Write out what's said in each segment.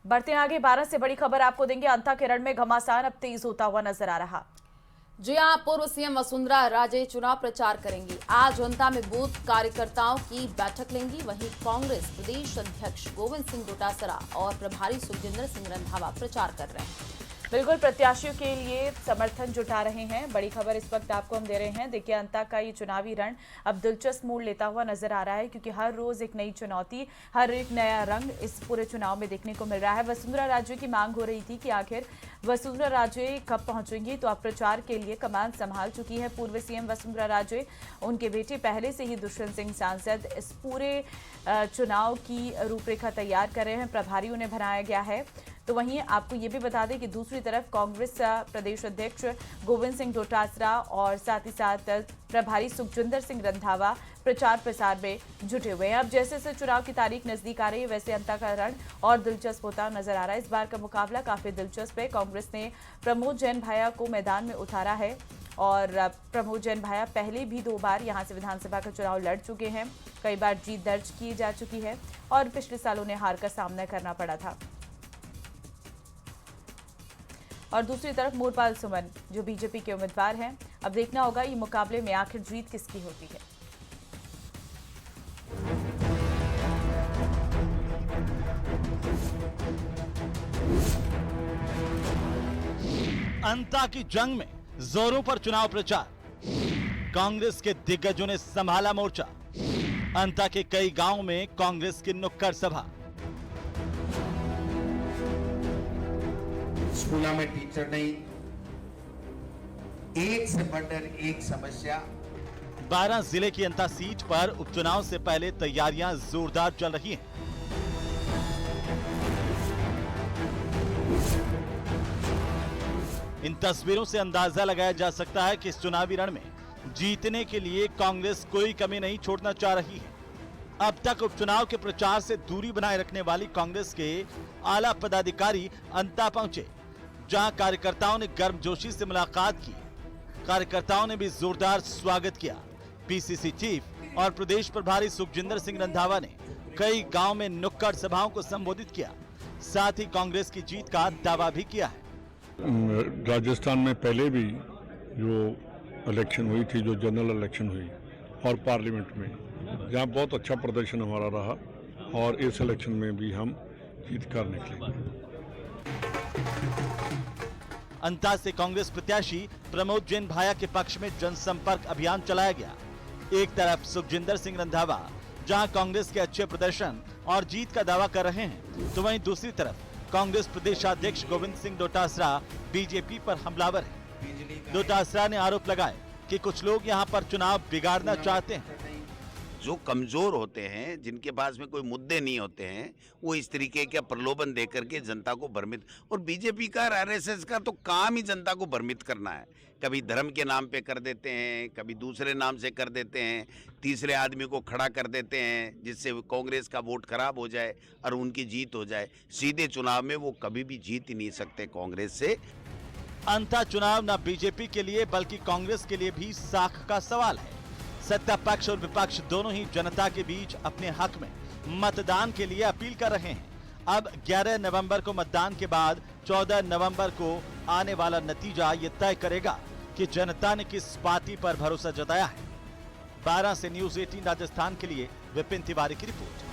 बढ़ते हैं आगे। 12 से बड़ी खबर आपको देंगे। अंता किरण में घमासान अब तेज होता हुआ नजर आ रहा। जी हां, पूर्व सीएम वसुंधरा राजे चुनाव प्रचार करेंगी। आज जनता में बूथ कार्यकर्ताओं की बैठक लेंगी। वहीं कांग्रेस प्रदेश अध्यक्ष गोविंद सिंह डोटासरा और प्रभारी सुखजिंदर सिंह रंधावा प्रचार कर रहे हैं। बिल्कुल, प्रत्याशियों के लिए समर्थन जुटा रहे हैं। बड़ी खबर इस वक्त आपको हम दे रहे हैं। देखिए, अंता का ये चुनावी रण अब दिलचस्प मोड़ लेता हुआ नजर आ रहा है, क्योंकि हर रोज एक नई चुनौती, हर एक नया रंग इस पूरे चुनाव में देखने को मिल रहा है। वसुंधरा राजे की मांग हो रही थी कि आखिर वसुंधरा राजे कब पहुंचेंगी, तो अब प्रचार के लिए कमान संभाल चुकी है पूर्व सीएम वसुंधरा राजे। उनके बेटे पहले से ही दुष्यंत सिंह सांसद इस पूरे चुनाव की रूपरेखा तैयार कर रहे हैं। प्रभारी उन्हें बनाया गया है। तो वहीं आपको ये भी बता दें कि दूसरी तरफ कांग्रेस प्रदेश अध्यक्ष गोविंद सिंह डोटासरा और साथ ही साथ प्रभारी सुखजिंदर सिंह रंधावा प्रचार प्रसार में जुटे हुए हैं। अब जैसे जैसे चुनाव की तारीख नजदीक आ रही है, वैसे अंता का रण और दिलचस्प होता नजर आ रहा है। इस बार का मुकाबला काफी दिलचस्प है। कांग्रेस ने प्रमोद जैन भाया को मैदान में उतारा है और प्रमोद जैन भाया पहले भी 2 बार यहां से विधानसभा का चुनाव लड़ चुके हैं। कई बार जीत दर्ज की जा चुकी है और पिछले साल उन्हें हार का सामना करना पड़ा था। और दूसरी तरफ मोरपाल सुमन जो बीजेपी के उम्मीदवार हैं। अब देखना होगा ये मुकाबले में आखिर जीत किसकी होती है। अंता की जंग में जोरों पर चुनाव प्रचार। कांग्रेस के दिग्गजों ने संभाला मोर्चा। अंता के कई गांवों में कांग्रेस की नुक्कड़ सभा। स्कूलों में टीचर नहीं, एक से बढ़कर एक समस्या। 12 जिले की अंता सीट पर उपचुनाव से पहले तैयारियां जोरदार चल रही हैं। इन तस्वीरों से अंदाजा लगाया जा सकता है कि इस चुनावी रण में जीतने के लिए कांग्रेस कोई कमी नहीं छोड़ना चाह रही है। अब तक उपचुनाव के प्रचार से दूरी बनाए रखने वाली कांग्रेस के आला पदाधिकारी अंता पहुंचे, जहां कार्यकर्ताओं ने गर्मजोशी से मुलाकात की। कार्यकर्ताओं ने भी जोरदार स्वागत किया। पीसीसी चीफ और प्रदेश प्रभारी सुखजिंदर सिंह रंधावा ने कई गांव में नुक्कड़ सभाओं को संबोधित किया। साथ ही कांग्रेस की जीत का दावा भी किया है। राजस्थान में पहले भी जो इलेक्शन हुई थी, जो जनरल इलेक्शन हुई और पार्लियामेंट में, जहां बहुत अच्छा प्रदर्शन हमारा रहा और इस इलेक्शन में भी हम जीत कर निकलेंगे। अंता से कांग्रेस प्रत्याशी प्रमोद जैन भाया के पक्ष में जनसंपर्क अभियान चलाया गया। एक तरफ सुखजिंदर सिंह रंधावा जहां कांग्रेस के अच्छे प्रदर्शन और जीत का दावा कर रहे हैं, तो वहीं दूसरी तरफ कांग्रेस प्रदेशाध्यक्ष गोविंद सिंह डोटासरा बीजेपी पर हमलावर है। डोटासरा ने आरोप लगाए कि कुछ लोग यहां पर चुनाव बिगाड़ना चाहते हैं। जो कमजोर होते हैं, जिनके पास में कोई मुद्दे नहीं होते हैं, वो इस तरीके का प्रलोभन देकर के जनता को भ्रमित, और बीजेपी का आरएसएस का तो काम ही जनता को भ्रमित करना है। कभी धर्म के नाम पे कर देते हैं, कभी दूसरे नाम से कर देते हैं, तीसरे आदमी को खड़ा कर देते हैं जिससे कांग्रेस का वोट खराब हो जाए और उनकी जीत हो जाए। सीधे चुनाव में वो कभी भी जीत ही नहीं सकते कांग्रेस से। अंता चुनाव न बीजेपी के लिए बल्कि कांग्रेस के लिए भी साख का सवाल है। सत्ता पक्ष और विपक्ष दोनों ही जनता के बीच अपने हक में मतदान के लिए अपील कर रहे हैं। अब 11 नवंबर को मतदान के बाद 14 नवंबर को आने वाला नतीजा ये तय करेगा कि जनता ने किस पार्टी पर भरोसा जताया है। 12 से न्यूज़ 18 राजस्थान के लिए विपिन तिवारी की रिपोर्ट।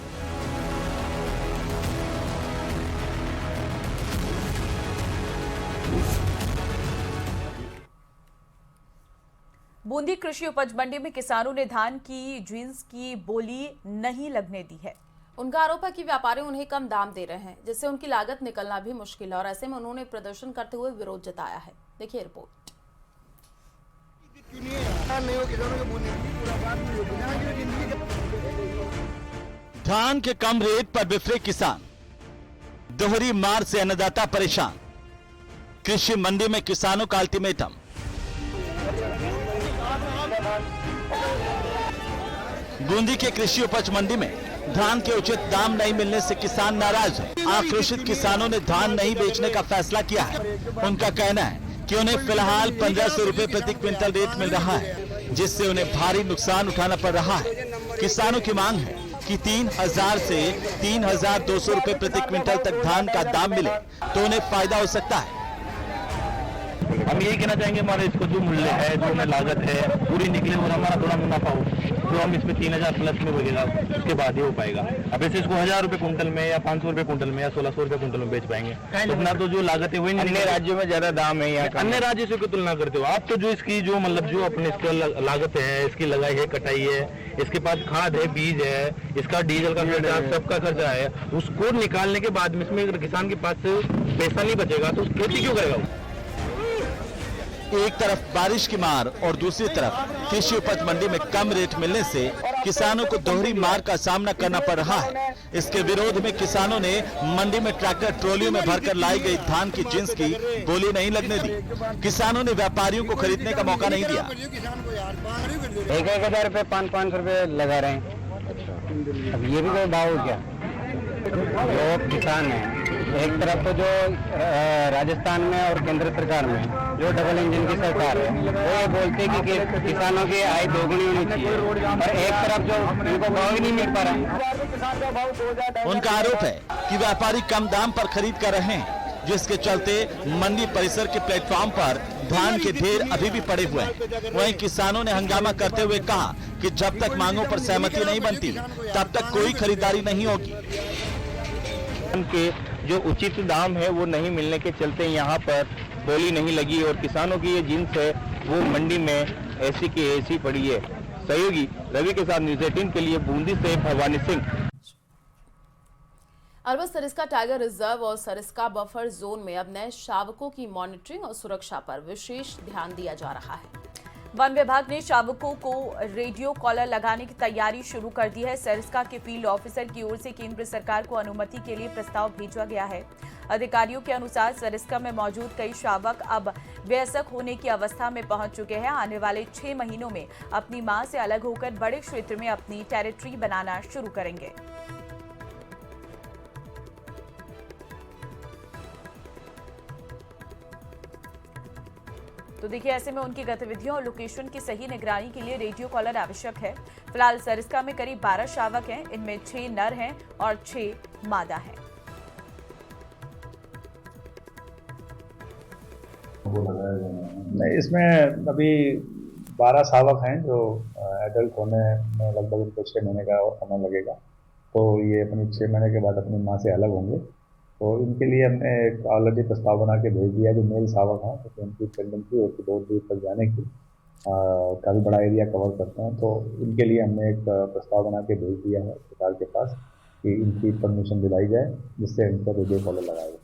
बूंदी कृषि उपज मंडी में किसानों ने धान की जींस की बोली नहीं लगने दी है। उनका आरोप है कि व्यापारी उन्हें कम दाम दे रहे हैं, जिससे उनकी लागत निकलना भी मुश्किल है और ऐसे में उन्होंने प्रदर्शन करते हुए विरोध जताया है। देखिए रिपोर्ट। धान के कम रेट पर बिफरे किसान, दोहरी मार से अन्नदाता परेशान। कृषि मंडी में किसानों का अल्टीमेटम। बूंदी के कृषि उपज मंडी में धान के उचित दाम नहीं मिलने से किसान नाराज हैं। आक्रोशित किसानों ने धान नहीं बेचने का फैसला किया है। उनका कहना है कि उन्हें फिलहाल 1500 रुपए प्रति क्विंटल रेट मिल रहा है, जिससे उन्हें भारी नुकसान उठाना पड़ रहा है। किसानों की मांग है कि 3,000 से 3,200 रुपए प्रति क्विंटल तक धान का दाम मिले तो उन्हें फायदा हो सकता है। हम यही कहना चाहेंगे, हमारे इसको जो मूल्य है, जो हमें लागत है पूरी निकले और हमारा थोड़ा मुनाफा हो, तो हम इसमें 3,000 प्लस में बचेगा, उसके बाद ही हो पाएगा। अब ऐसे इसको 1,000 रुपए कुंटल में या 500 रुपए कुंटल में या 1,600 रुपए कुंटल में बेच पाएंगे, तो अपना तो जो लागत है वही नहीं। अन्य राज्यों में ज्यादा दाम है यहाँ, अन्य राज्यों से तुलना करते हो आप, तो जो इसकी जो मतलब जो अपने इसका लागत है, इसकी लगाई है, कटाई है, इसके पास खाद है, बीज है, इसका डीजल का खर्चा, सबका खर्चा है, उसको निकालने के बाद में इसमें किसान के पास पैसा नहीं बचेगा तो खेती क्यों करेगा? एक तरफ बारिश की मार और दूसरी तरफ कृषि उपज मंडी में कम रेट मिलने से किसानों को दोहरी मार का सामना करना पड़ रहा है। इसके विरोध में किसानों ने मंडी में ट्रैक्टर ट्रॉलियों में भरकर लाई गई धान की जिन्स की बोली नहीं लगने दी। किसानों ने व्यापारियों को खरीदने का मौका नहीं दिया। 1,000 रुपए 500 रुपए लगा रहे हैं। अब ये भी कोई भाव हो क्या? जो किसान है, एक तरफ तो जो राजस्थान में और केंद्र सरकार में जो डबल इंजन की सरकार है वो ये बोलते हैं कि किसानों की आय दोगुनी होनी चाहिए, और एक तरफ जो उनको भाव ही नहीं मिल पा रहा। उनका आरोप है कि व्यापारी कम दाम पर खरीद कर रहे हैं, जिसके चलते मंडी परिसर के प्लेटफॉर्म पर धान के ढेर अभी भी पड़े हुए हैं। वहीं किसानों ने हंगामा करते हुए कहा कि जब तक मांगों पर सहमति नहीं बनती तब तक कोई खरीदारी नहीं होगी। के जो उचित दाम है वो नहीं मिलने के चलते यहाँ पर बोली नहीं लगी और किसानों की ये जिन्स है वो मंडी में ऐसी की ऐसी पड़ी है। सहयोगी रवि के साथ न्यूज़ 18 के लिए बूंदी से भवानी सिंह। अरवल सरिस्का टाइगर रिजर्व और सरिस्का बफर जोन में अब नए शावकों की मॉनिटरिंग और सुरक्षा पर विशेष ध्यान दिया जा रहा है। वन विभाग ने शावकों को रेडियो कॉलर लगाने की तैयारी शुरू कर दी है। सरिस्का के फील्ड ऑफिसर की ओर से केंद्र सरकार को अनुमति के लिए प्रस्ताव भेजा गया है। अधिकारियों के अनुसार सरिस्का में मौजूद कई शावक अब वयस्क होने की अवस्था में पहुंच चुके हैं। आने वाले 6 महीनों में अपनी मां से अलग होकर बड़े क्षेत्र में अपनी टेरिटरी बनाना शुरू करेंगे। तो देखिए, ऐसे में उनकी गतिविधियों और लोकेशन की सही निगरानी के लिए रेडियो कॉलर आवश्यक है। फिलहाल सरिस्का में करीब 12 शावक हैं, इनमें 6 नर हैं और 6 मादा हैं। नहीं, इसमें अभी 12 शावक हैं जो एडल्ट होने में लगभग उनको 6 महीने का और समय लगेगा। तो ये अपनी 6 महीने के बाद अपनी माँ से अलग होंगे। तो इनके लिए हमने एक ऑलरेडी प्रस्ताव बना के भेज दिया है। जो मेल शावक हैं तो उनकी टेंडेंसी होती है बहुत दूर तक जाने की, काफ़ी बड़ा एरिया कवर करते हैं। तो इनके लिए हमने एक प्रस्ताव बना के भेज दिया है सरकार के पास कि इनकी परमिशन दिलाई जाए, जिससे इनका रेडियो कॉलर लगाया जाए।